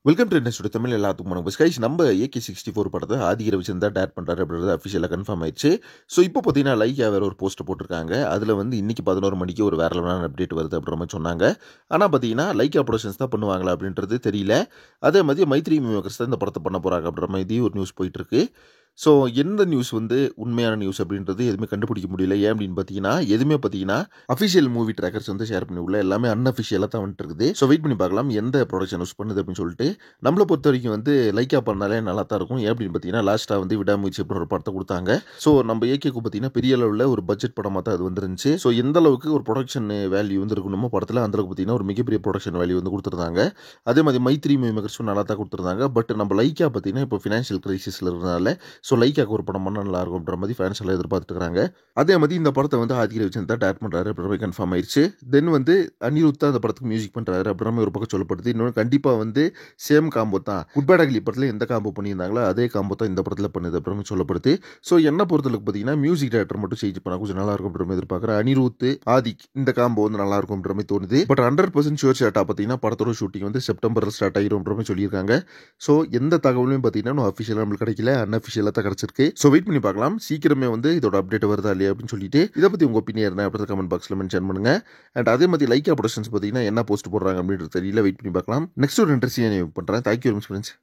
Welcome to next Tamil எல்லாத்துக்கும் வணக்கம் guys. நம்ம AK-64 படத்தை ஆதி ரவிச்சந்திரன் தான் டேரக்ட் பண்ணுறாரு அப்படின்றது அஃபிஷியலாக கன்ஃபார்ம் ஆயிடுச்சு. ஸோ இப்போ பார்த்தீங்கன்னா லைக்கா வேற ஒரு போஸ்ட் போட்டிருக்காங்க. அதில் வந்து இன்னைக்கு 11 மணிக்கு ஒரு வேற லெவலான அப்டேட் வருது அப்படின்ற மாதிரி சொன்னாங்க. ஆனால் பார்த்தீங்கன்னா லைக்கா ப்ரொடக்ஷன்ஸ் தான் பண்ணுவாங்களா அப்படின்றது தெரியல. அதே மாதிரி மைத்ரி மேக்கர்ஸ் தான் இந்த படத்தை பண்ண போகிறாங்க அப்படின்ற மாதிரி ஒரு நியூஸ் போயிட்டு இருக்கு. ஸோ எந்த நியூஸ் வந்து உண்மையான நியூஸ் அப்படின்றது எதுவுமே கண்டுபிடிக்க முடியல. ஏன் அப்படின்னு பார்த்தீங்கன்னா எதுவுமே பார்த்தீங்கன்னா அஃபிஷியல் மூவி ட்ராக்கர்ஸ் வந்து ஷேர் பண்ணி உள்ள எல்லாமே அன்அஃபிஷியலாக தான் வந்துட்டு இருக்குது. ஸோ வெயிட் பண்ணி பார்க்கலாம் எந்த ப்ரொடக்ஷன் யூஸ் பண்ணுது அப்படின்னு சொல்லிட்டு. நம்மளை பொறுத்த வரைக்கும் வந்து லைக்கா பண்ணாலே நல்லா தான் இருக்கும். ஏன் அப்படின்னு பார்த்தீங்கன்னா லாஸ்ட்டாக வந்து விடாமுயற்சி அப்படின்னு ஒரு படத்தை கொடுத்தாங்க. ஸோ நம்ம ஏகேக்கு பார்த்தீங்கன்னா பெரிய அளவில் ஒரு பட்ஜெட் படமாக தான் அது வந்துருந்துச்சு. ஸோ எந்த அளவுக்கு ஒரு ப்ரொடக்ஷன் வேல்யூ வந்து இருக்கணுமோ படத்தில் அந்த அளவுக்கு பார்த்தீங்கன்னா ஒரு மிகப்பெரிய ப்ரொடக்ஷன் வேல்யூ வந்து கொடுத்துருந்தாங்க. அதே மாதிரி மைத்ரி மேக்கர்ஸும் நல்லா தான் கொடுத்துருந்தாங்க. பட் நம்ம லைக்கா பார்த்தீங்கன்னா இப்போ ஃபினான்ஷியல் கிரைசிஸில் இருக்கிறதுனால ஸோ லைக்காக்கு ஒரு படம் பண்ணால் நல்லா இருக்கும்ன்ற மாதிரி ஃபேன்ஸ் எல்லாம் எதிர்பார்த்துட்டு இருக்காங்க. அதே மாதிரி இந்த படத்தை வந்து ஆதி ரவிச்சந்திரன் தான் டேரக்ட் பண்ணுறாரு அப்படின்ற மாதிரி கன்ஃபார்ம் ஆயிடுச்சு. தென் வந்து அனிருத் தான் அந்த படத்துக்கு மியூசிக் பண்ணுறாரு அப்படின்ற மாதிரி ஒரு பக்கம் சொல்லப்படுது. இன்னொன்று கண்டிப்பாக வந்து சேம் காம்போ தான் குட் பேட் அக்லி படத்தில் எந்த காம்போ பண்ணியிருந்தாங்களோ அதே காம்போ தான் இந்த படத்தில் பண்ணுது அப்படின்னு சொல்லப்படுது. ஸோ என்ன பொறுத்தளவுக்கு பார்த்தீங்கன்னா மியூசிக் டேரக்டர் மட்டும் சேஞ்ச் பண்ணால் கொஞ்சம் நல்லா இருக்கும் அப்படின்ற மாதிரி எதிர்பார்க்குறேன். அனிருத் ஆதி இந்த காம்போ வந்து நல்லா இருக்கும்ன்ற மாதிரி தோணுது. பட் 100% ஷுவர் ஷாட்டா பார்த்தீங்கன்னா படத்தோட ஷூட்டிங் வந்து செப்டம்பரில் ஸ்டார்ட் ஆகிரும்ன்ற மாதிரி சொல்லியிருக்காங்க. ஸோ எந்த தகவலும் பார்த்தீங்கன்னா அஃபிஷியலாக நம்மளுக்கு கிடைக்கல, அன்அஃபிஷியலாக தான் கிடச்சிருக்கு. ஸோ வெயிட் பண்ணி பார்க்கலாம் சீக்கிரமே வந்து இதோட அப்டேட் வருதா இல்லையா அப்படின்னு சொல்லிட்டு. இதை பற்றி உங்கள் ஒப்பீனியன் என்ன அப்படி கமெண்ட் பாக்ஸில் மென்ஷன் பண்ணுங்க. அண்ட் அதே மாதிரி லைக்கா ப்ரொடக்ஷன்ஸ் பார்த்தீங்கன்னா என்ன போஸ்ட் போடுறாங்க அப்படின்றது தெரியல. வெயிட் பண்ணி பார்க்கலாம். நெக்ஸ்ட் ஒரு இன்ட்ரெஸ்டிங் பண்ணுறேன். Thank you very much friends.